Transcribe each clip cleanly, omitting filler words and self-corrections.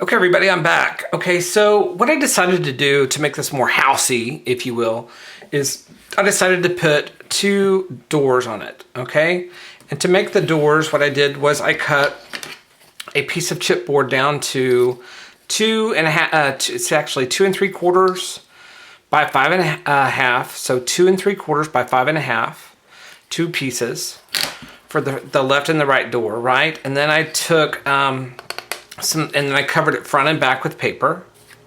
Okay, everybody, I'm back. Okay, so what I decided to do to make this more housey, if you will, is I decided to put two doors on it, okay? And to make the doors, what I did was I cut a piece of chipboard down to 2.5, it's actually 2 3/4 by 5.5, so 2 3/4 by 5.5, two pieces for the left and the right door, right? And then I took and then I covered it front and back with paper,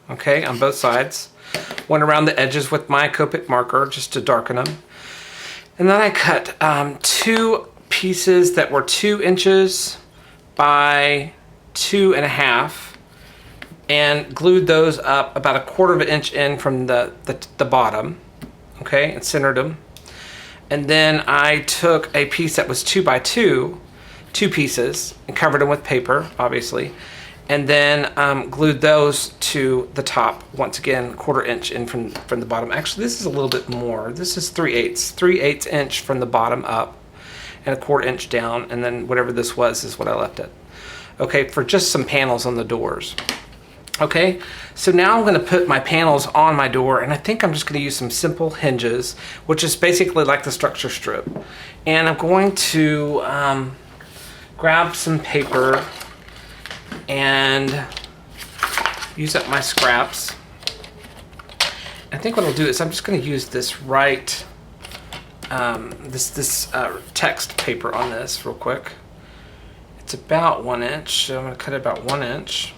okay, on both sides. Went around the edges with my Copic marker just to darken them. And then I cut two pieces that were 2 inches by 2.5 and glued those up about 1/4 inch in from the bottom, okay, and centered them. And then I took a piece that was 2 by 2, two pieces, and covered them with paper, obviously. And then glued those to the top, once again, 1/4 inch in from the bottom. Actually, this is a little bit more. This is 3/8 inch from the bottom up and 1/4 inch down. And then whatever this was is what I left it. Okay, for just some panels on the doors. Okay, so now I'm gonna put my panels on my door, and I think I'm just gonna use some simple hinges, which is basically like the structure strip. And I'm going to grab some paper and use up my scraps. I think what I'll do is I'm just going to use this text paper on this real quick. It's about 1 inch, so I'm going to cut it about 1 inch.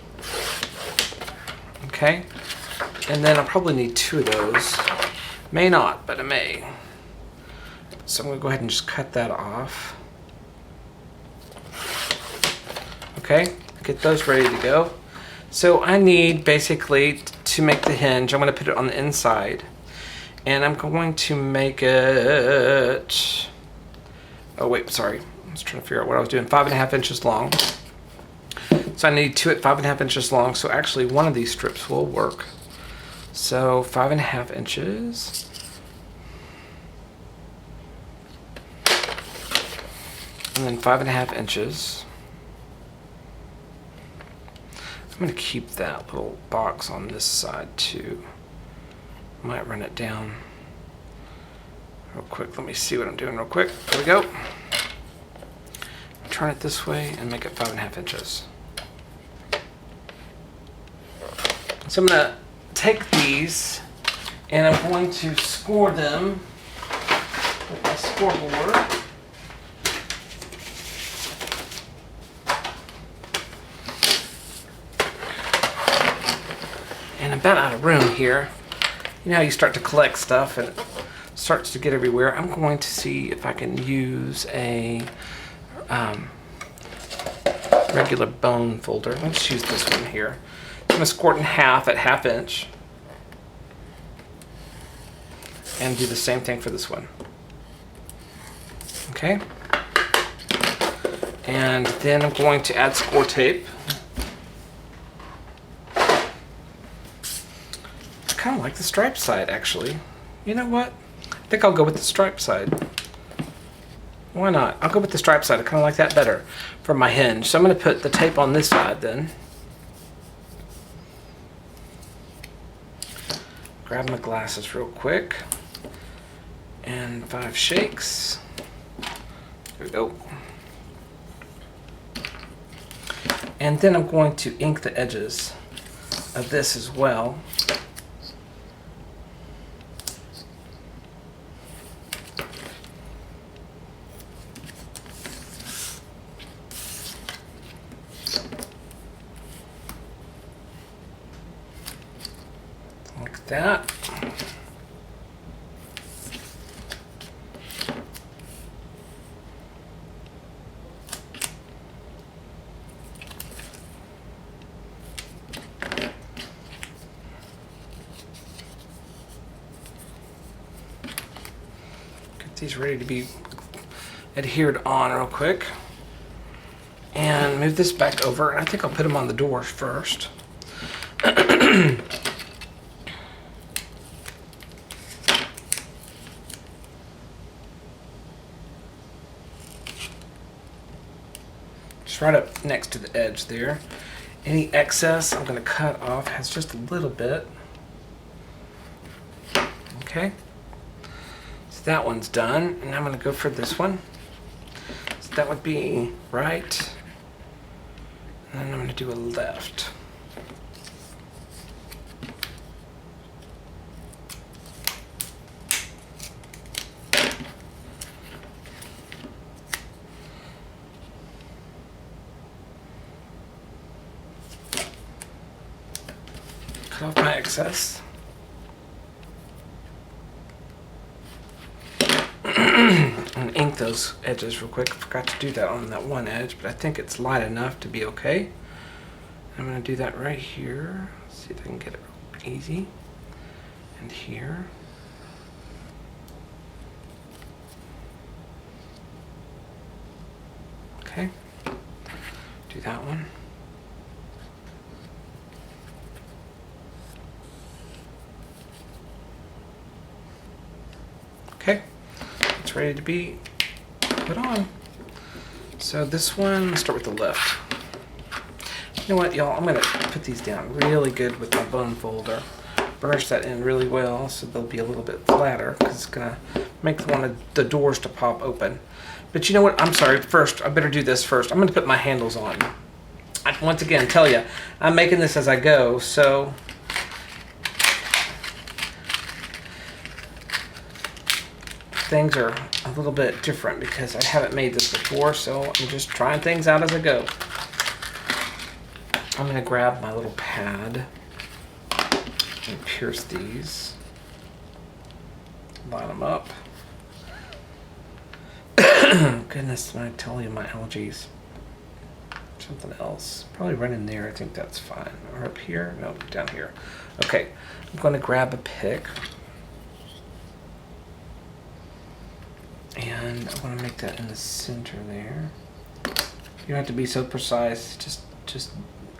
Okay, and then I'll probably need 2 of those. May not, but I may. So I'm going to go ahead and just cut that off. Okay, get those ready to go. So I need basically to make the hinge, I'm going to put it on the inside. And I'm going to make it, oh wait, sorry. I was trying to figure out what I was doing. 5.5 inches long. So I need 2 at 5.5 inches long. So actually one of these strips will work. So 5.5 inches. And then 5.5 inches. I'm going to keep that little box on this side too. Might run it down real quick. Let me see what I'm doing real quick. There we go. Turn it this way and make it 5.5 inches. So I'm going to take these and I'm going to score them with my scoreboard. And I'm about out of room here. You know how you start to collect stuff and it starts to get everywhere. I'm going to see if I can use a regular bone folder. Let's use this one here. I'm going to score it in half at 1/2 inch. And do the same thing for this one. Okay. And then I'm going to add score tape. I kind of like the striped side, actually. You know what? I think I'll go with the striped side. Why not? I'll go with the striped side. I kind of like that better for my hinge. So I'm going to put the tape on this side then. Grab my glasses real quick. And 5 shakes. There we go. And then I'm going to ink the edges of this as well. Like that. Get these ready to be adhered on real quick. And move this back over. I think I'll put them on the doors first. Just right up next to the edge there. Any excess I'm gonna cut off, has just a little bit. Okay, so that one's done, and I'm gonna go for this one. So that would be right, and then I'm gonna do a left. Cut off my excess. And ink those edges real quick. Forgot to do that on that one edge, but I think it's light enough to be okay. I'm going to do that right here. See if I can get it real easy. And here. Okay. Do that one. Okay, it's ready to be put on. So this one, let's start with the left. You know what, y'all? I'm gonna put these down really good with my bone folder. Burnish that in really well so they'll be a little bit flatter because it's gonna make one of the doors to pop open. But you know what? I'm sorry. First, I better do this first. I'm gonna put my handles on. I once again tell you, I'm making this as I go, so. Things are a little bit different because I haven't made this before, so I'm just trying things out as I go. I'm going to grab my little pad and pierce these. Line them up. Goodness, when I tell you my allergies. Something else. Probably right in there, I think that's fine. Or up here? No, down here. Okay, I'm going to grab a pick. And I want to make that in the center there. You don't have to be so precise. Just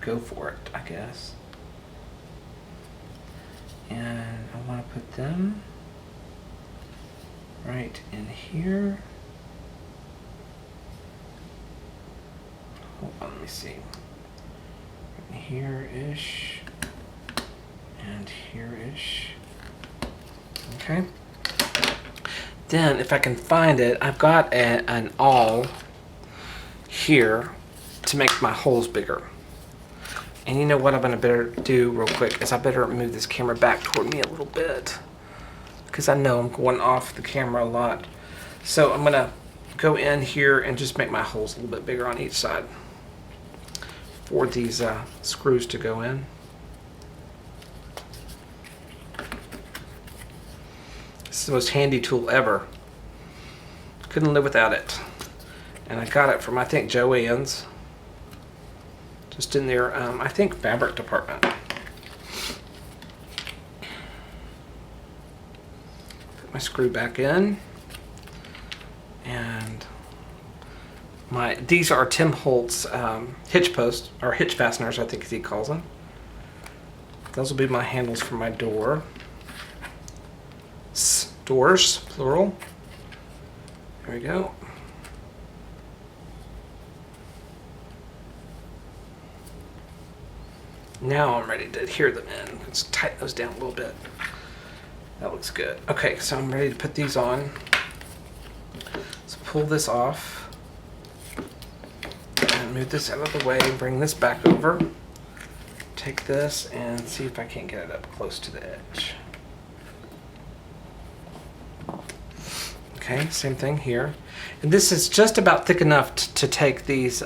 go for it, I guess. And I want to put them right in here. Hold on, let me see. Here-ish. And here-ish. Okay. Then, if I can find it, I've got an awl here to make my holes bigger. And you know what I'm gonna better do real quick is I better move this camera back toward me a little bit because I know I'm going off the camera a lot. So I'm gonna go in here and just make my holes a little bit bigger on each side for these screws to go in. This is the most handy tool ever. Couldn't live without it. And I got it from, I think, Joann's. Just in their, I think, fabric department. Put my screw back in. And these are Tim Holtz hitch posts, or hitch fasteners, I think as he calls them. Those will be my handles for my door. Doors, plural. There we go. Now I'm ready to adhere them in. Let's tighten those down a little bit. That looks good. Okay, so I'm ready to put these on. Let's pull this off. And move this out of the way, bring this back over. Take this and see if I can't get it up close to the edge. Okay, same thing here. And this is just about thick enough to take these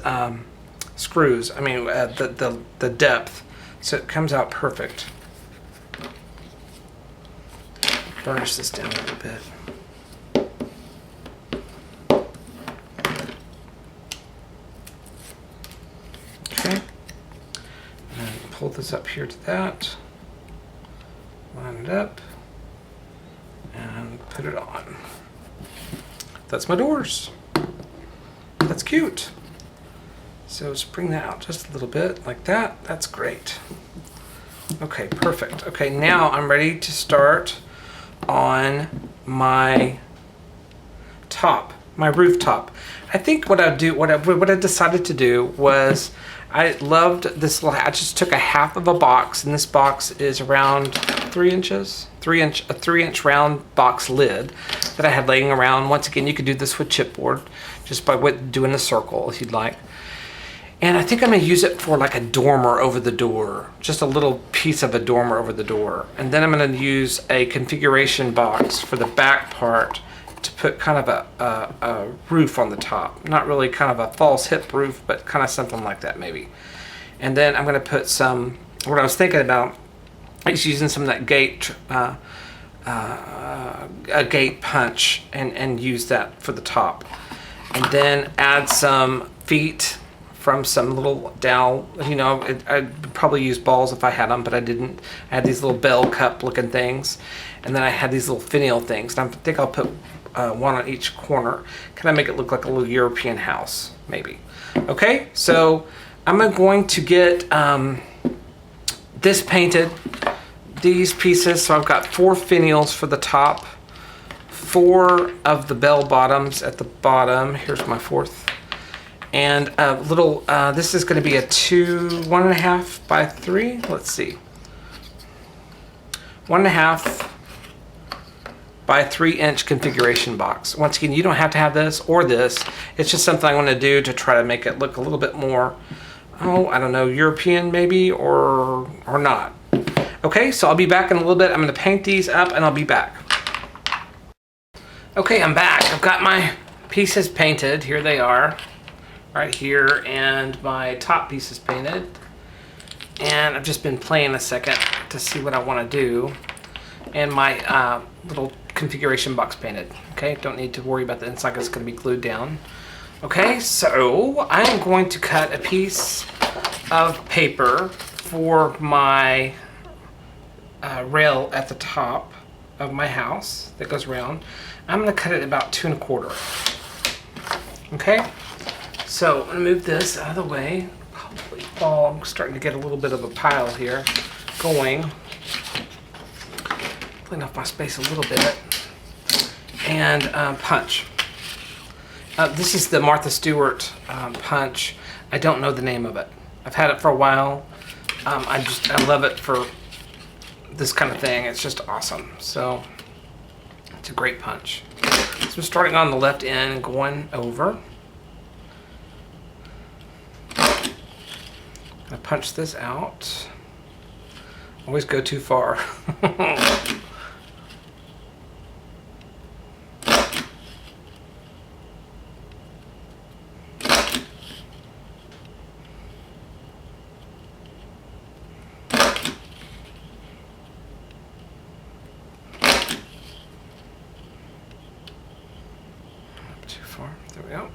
screws, I mean the depth, so it comes out perfect. Burnish this down a little bit. Okay, and pull this up here to that, line it up, and put it on. That's my doors. That's cute. So just bring that out just a little bit like that. That's great. Okay, perfect. Okay, now I'm ready to start on my top, my rooftop. I think what I decided to do was I loved this little, I just took a half of a box, and this box is around 3 inches, a 3-inch round box lid that I had laying around. Once again, you could do this with chipboard, just by doing the circle if you'd like. And I think I'm gonna use it for like a dormer over the door, just a little piece of a dormer over the door. And then I'm gonna use a configuration box for the back part to put kind of a roof on the top. Not really kind of a false hip roof, but kind of something like that maybe. And then I'm gonna put some, what I was thinking about is using some of that a gate punch and use that for the top. And then add some feet from some little dowel. You know, I'd probably use balls if I had them, but I didn't. I had these little bell cup looking things. And then I had these little finial things. And I think I'll put one on each corner. Kind of make it look like a little European house, maybe. Okay, so I'm going to get this painted, these pieces. So I've got 4 finials for the top, 4 of the bell bottoms at the bottom. Here's my 4th. And a little, this is going to be a 1.5 by 3. Let's see. 1.5 by 3-inch configuration box. Once again, you don't have to have this or this. It's just something I want to do to try to make it look a little bit more, oh, I don't know, European maybe, or not. Okay, so I'll be back in a little bit. I'm going to paint these up and I'll be back. Okay, I'm back. I've got my pieces painted. Here they are. Right here, and my top piece is painted. And I've just been playing a second to see what I want to do. And my little configuration box painted. Okay, don't need to worry about the inside, it's going to be glued down. Okay, so I'm going to cut a piece of paper for my rail at the top of my house that goes around. I'm going to cut it about 2 1/4. Okay. So I'm gonna move this out of the way. Hopefully fall. I'm starting to get a little bit of a pile here going. Clean off my space a little bit. And punch. This is the Martha Stewart punch. I don't know the name of it. I've had it for a while. I love it for this kind of thing. It's just awesome. So it's a great punch. So I'm starting on the left end and going over. I punch this out. Always go too far. Too far. There we go.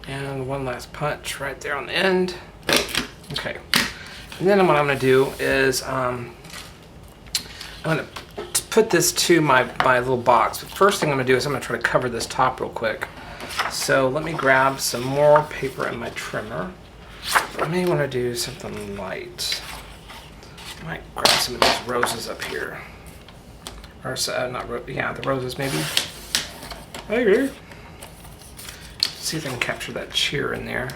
And one last punch right there on the end. Okay. And then what I'm going to do is I'm going to put this to my little box. But first thing I'm going to do is I'm going to try to cover this top real quick. So let me grab some more paper and my trimmer. I may want to do something light. I might grab some of these roses up here. Or the roses maybe. Maybe. See if I can capture that cheer in there.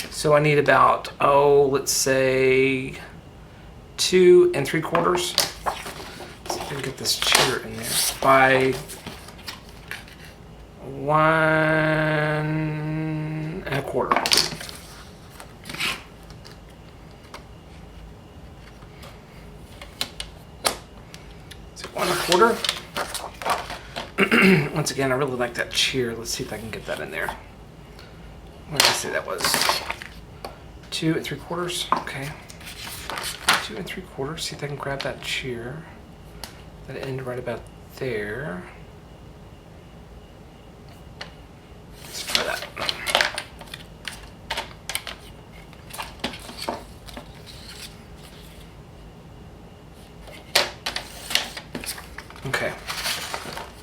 So I need about, let's say 2 3/4. See if I can get this cheer in there by 1 1/4. So 1 1/4. Once again, I really like that cheer. Let's see if I can get that in there. What did I say that was? 2 3/4. Okay. 2 3/4. See if I can grab that cheer. That end right about there. Let's try that. Okay.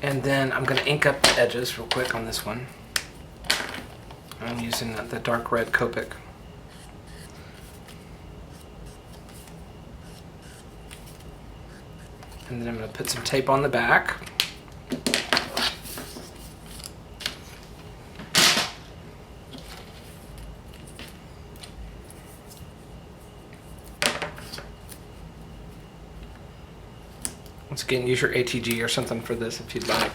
And then I'm going to ink up the edges real quick on this one. I'm using the dark red Copic. And then I'm going to put some tape on the back. Once again, use your ATG or something for this if you'd like.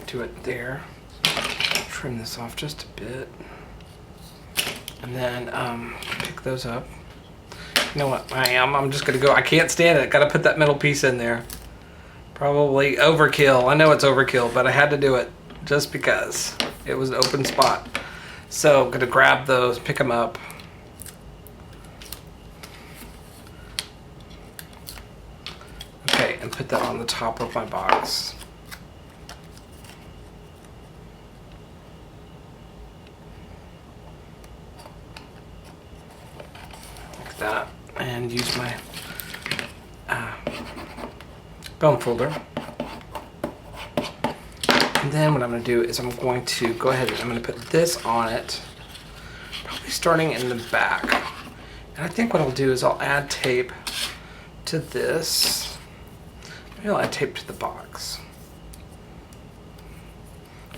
Do it there. Trim this off just a bit. And then pick those up. You know what? I'm just gonna go. I can't stand it. Gotta put that middle piece in there. Probably overkill. I know it's overkill, but I had to do it just because it was an open spot. So I'm gonna grab those, pick them up. Okay, and put that on the top of my box. That and use my bone folder. And then what I'm going to do is I'm going to go ahead and I'm going to put this on it, probably starting in the back. And I think what I'll do is I'll add tape to this. Maybe I'll add tape to the box.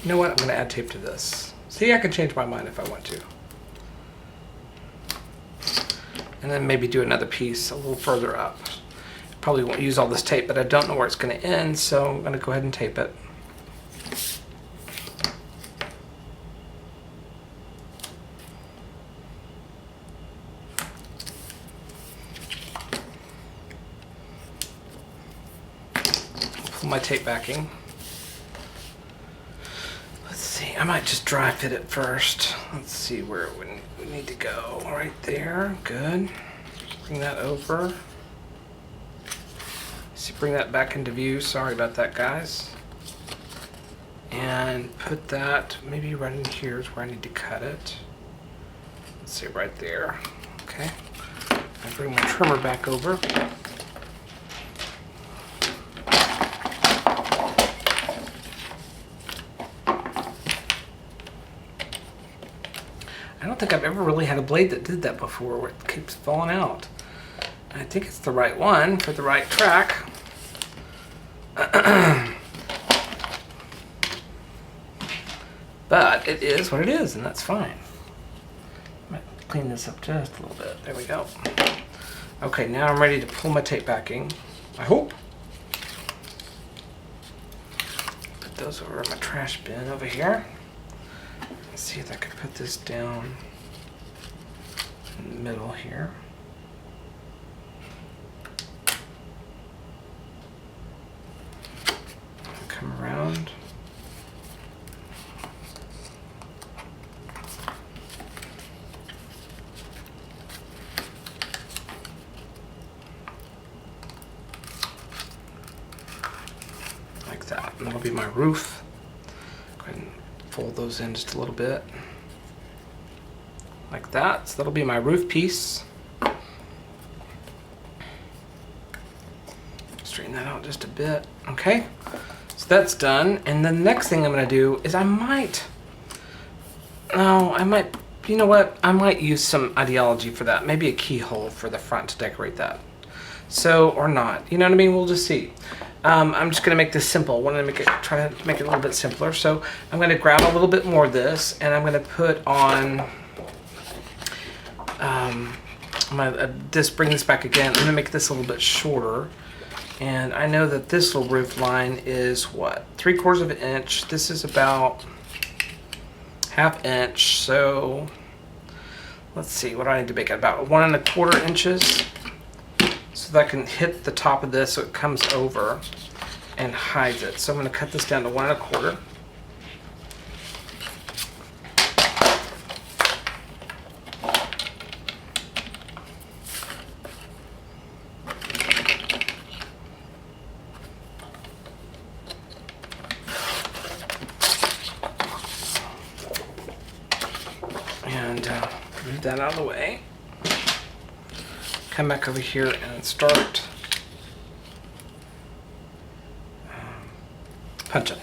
You know what? I'm going to add tape to this. See, I can change my mind if I want to. And then maybe do another piece a little further up. Probably won't use all this tape, but I don't know where it's going to end, so I'm going to go ahead and tape it. Pull my tape backing. Let's see, I might just dry fit it first. Let's see where we need to go. Right there, good. Bring that over. See, bring that back into view. Sorry about that, guys. And put that maybe right in here is where I need to cut it. Let's see, right there. Okay. I bring my trimmer back over. I don't think I've ever really had a blade that did that before, where it keeps falling out. I think it's the right one for the right track. But it is what it is, and that's fine. I might clean this up just a little bit. There we go. Okay, now I'm ready to pull my tape backing. I hope. Put those over in my trash bin over here. Let's see if I can put this down in the middle here. Come around. Like that. And that'll be my roof. Go ahead and fold those in just a little bit. Like that. So that'll be my roof piece. Straighten that out just a bit. Okay. So that's done. And the next thing I'm going to do is I might, you know what? I might use some ideology for that. Maybe a keyhole for the front to decorate that. So, or not. You know what I mean? We'll just see. I'm just going to make this simple. I want to try to make it a little bit simpler. So I'm going to grab a little bit more of this and I'm going to put on, bring this back again. I'm going to make this a little bit shorter. And I know that this little roof line is what? 3/4 of an inch. This is about 1/2 inch. So let's see, what do I need to make it? About 1 1/4 inches. So that I can hit the top of this so it comes over and hides it. So I'm going to cut this down to 1 1/4. And move that out of the way. Come back over here and start punching.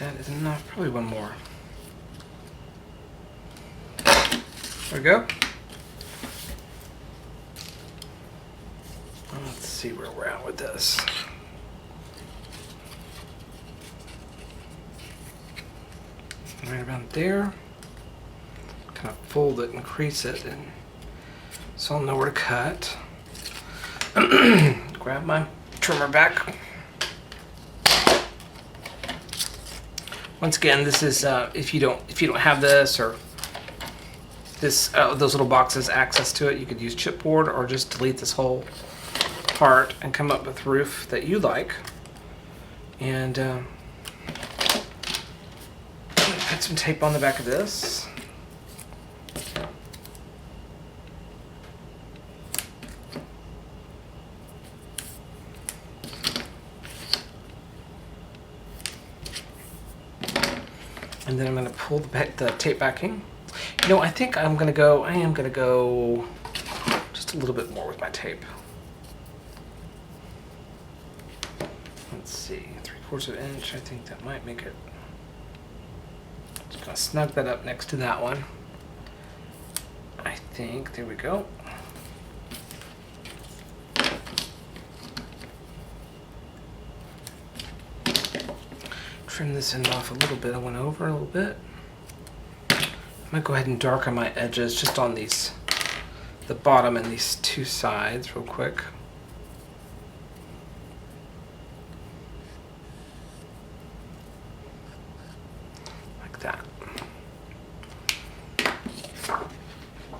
That is enough. Probably one more. There we go. Let's see where we're at with this. Right around there. Kind of fold it and crease it, and so I'll know where to cut. Grab my trimmer back. Once again, this is if you don't have this or this those little boxes access to it, you could use chipboard or just delete this whole part and come up with a roof that you like. And put some tape on the back of this. And then I'm going to pull the tape backing. You know, I think I am going to go just a little bit more with my tape. Let's see, 3/4 of an inch. I think that might make it. Just going to snug that up next to that one. I think, there we go. Trim this end off a little bit. I went over a little bit. I'm gonna go ahead and darken my edges just on these, the bottom and these two sides real quick. Like that.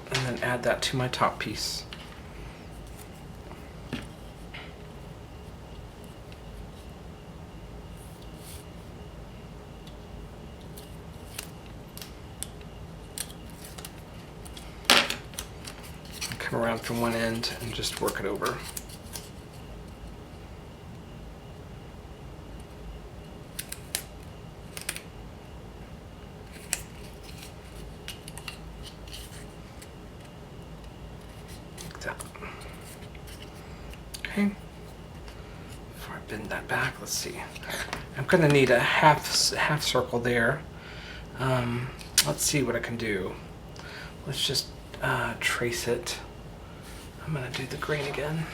And then add that to my top piece. Come around from one end and just work it over. Like that. Okay. Before I bend that back, let's see. I'm gonna need a half circle there. Let's see what I can do. Let's just trace it. I'm going to do the green again.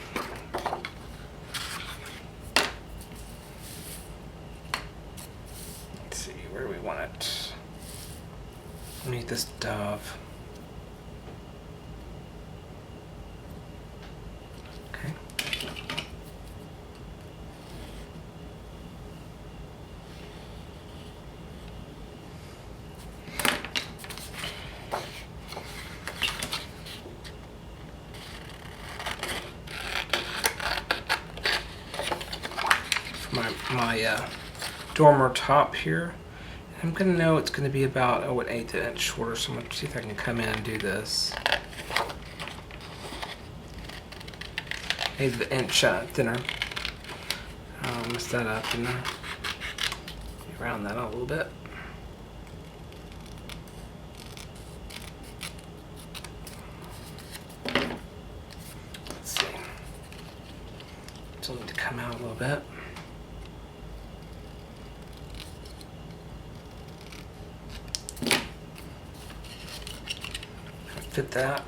Let's see, where do we want it? Underneath this dove. Okay. My dormer top here. I'm gonna know it's gonna be about 1/8 inch shorter, so I'm gonna see if I can come in and do this. 1/8 inch thinner. Mess that up and round that out a little bit. Let's see. Still need to come out a little bit. Fit that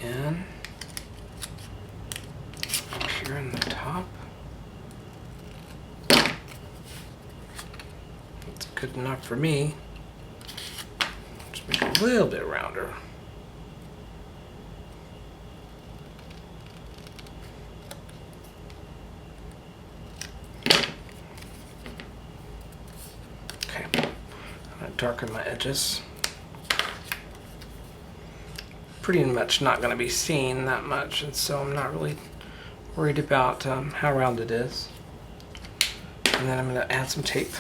in up here in the top. That's good enough for me. Just make it a little bit rounder. Okay, I'm gonna darken my edges. Pretty much not going to be seen that much, and so I'm not really worried about how round it is. And then I'm going to add some tape.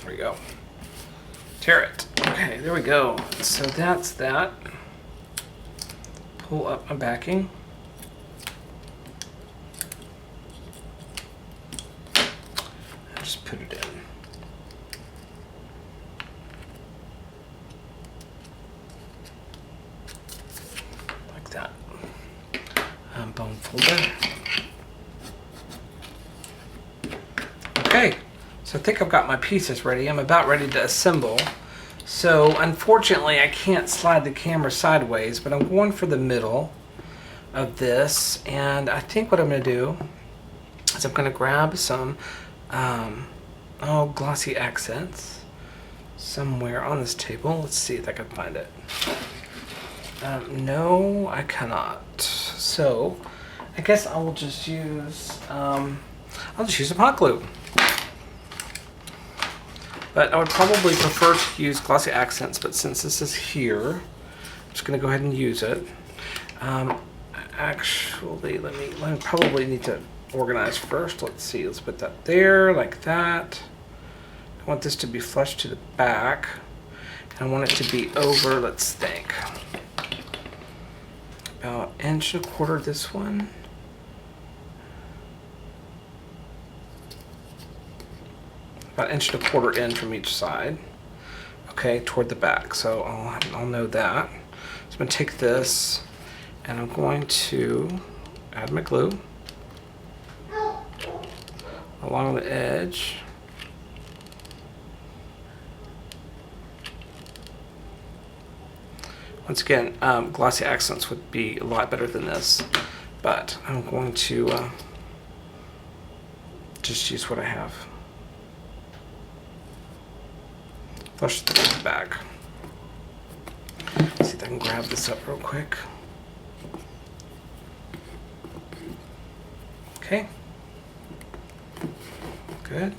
There we go. tear it. Okay, there we go. So that's that. Pull up my backing. And just put it in. Like that. Bone folder. Okay, so I think I've got my pieces ready. I'm about ready to assemble. So unfortunately I can't slide the camera sideways, but I'm going for the middle of this. And I think what I'm going to do is I'm going to grab some glossy accents somewhere on this table. Let's see if I can find it. No, I cannot. So I guess I will just use some hot glue. But I would probably prefer to use glossy accents, but since this is here, I'm just going to go ahead and use it. Actually, let me probably need to organize first. Let's see, let's put that there, like that. I want this to be flush to the back. And I want it to be over, let's think, about 1.25 inches this one. About 1.25 inches in from each side. Okay, toward the back. So I'll know that. So I'm going to take this and I'm going to add my glue along the edge. Once again, glossy accents would be a lot better than this, but I'm going to just use what I have. Flush the back. See if I can grab this up real quick. Okay. Good.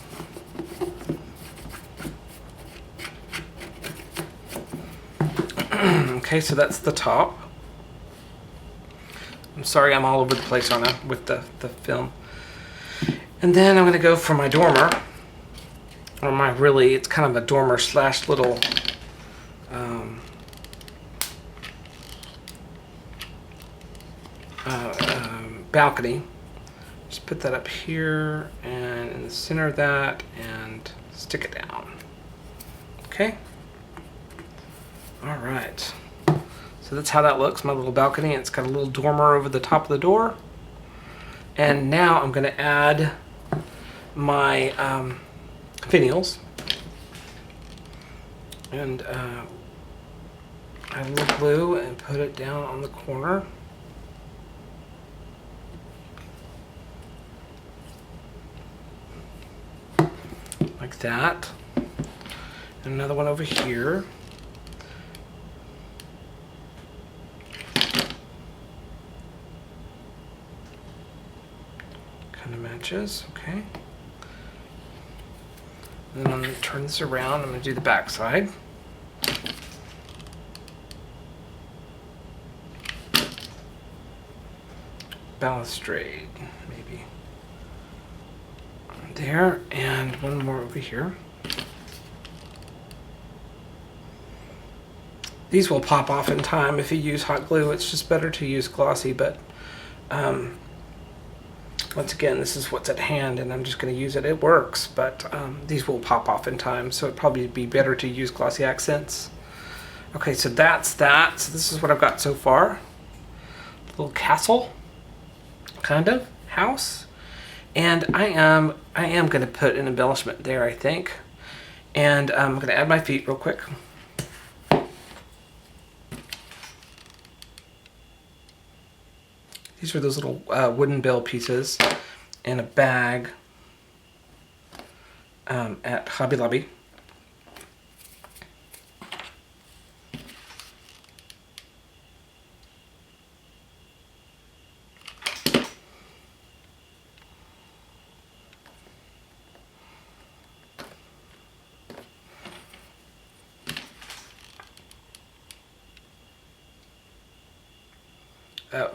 Okay, so that's the top. I'm sorry I'm all over the place on it with the film. And then I'm going to go for my dormer. Or it's kind of a dormer slash little balcony. Just put that up here and in the center of that and stick it down. Okay. All right. So that's how that looks, my little balcony. It's got a little dormer over the top of the door. And now I'm going to add my finials and add a little glue and put it down on the corner. Like that. And another one over here. Kind of matches, okay. And then I'm going to turn this around. I'm going to do the back side. Balustrade, maybe. There, and one more over here. These will pop off in time if you use hot glue. It's just better to use glossy, but once again, this is what's at hand, and I'm just going to use it. It works, but these will pop off in time, so it'd probably be better to use glossy accents. Okay, so that's that. So this is what I've got so far. A little castle, kind of, house. And I am going to put an embellishment there, I think. And I'm going to add my feet real quick. These are those little wooden bell pieces in a bag at Hobby Lobby.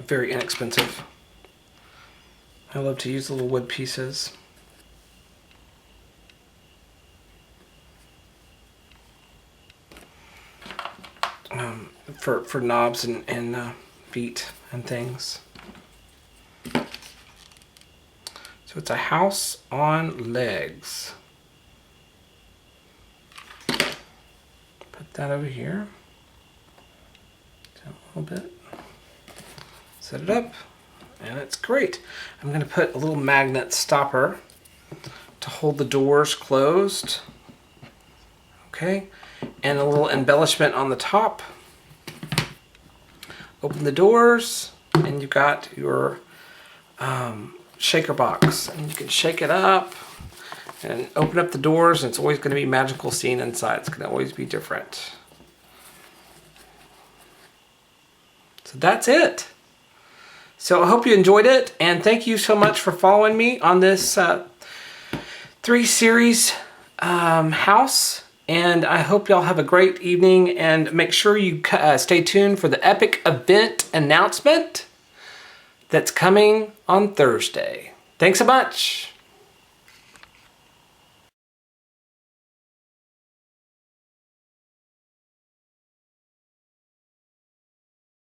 Very inexpensive. I love to use little wood pieces. for knobs and feet and things. So it's a house on legs. Put that over here. Down a little bit. Set it up, and it's great. I'm going to put a little magnet stopper to hold the doors closed. Okay, and a little embellishment on the top. Open the doors, and you've got your shaker box, and you can shake it up and open up the doors, and it's always going to be magical scene inside. It's going to always be different. So that's it. So I hope you enjoyed it, and thank you so much for following me on this 3-series house. And I hope y'all have a great evening, and make sure you stay tuned for the epic event announcement that's coming on Thursday. Thanks so much.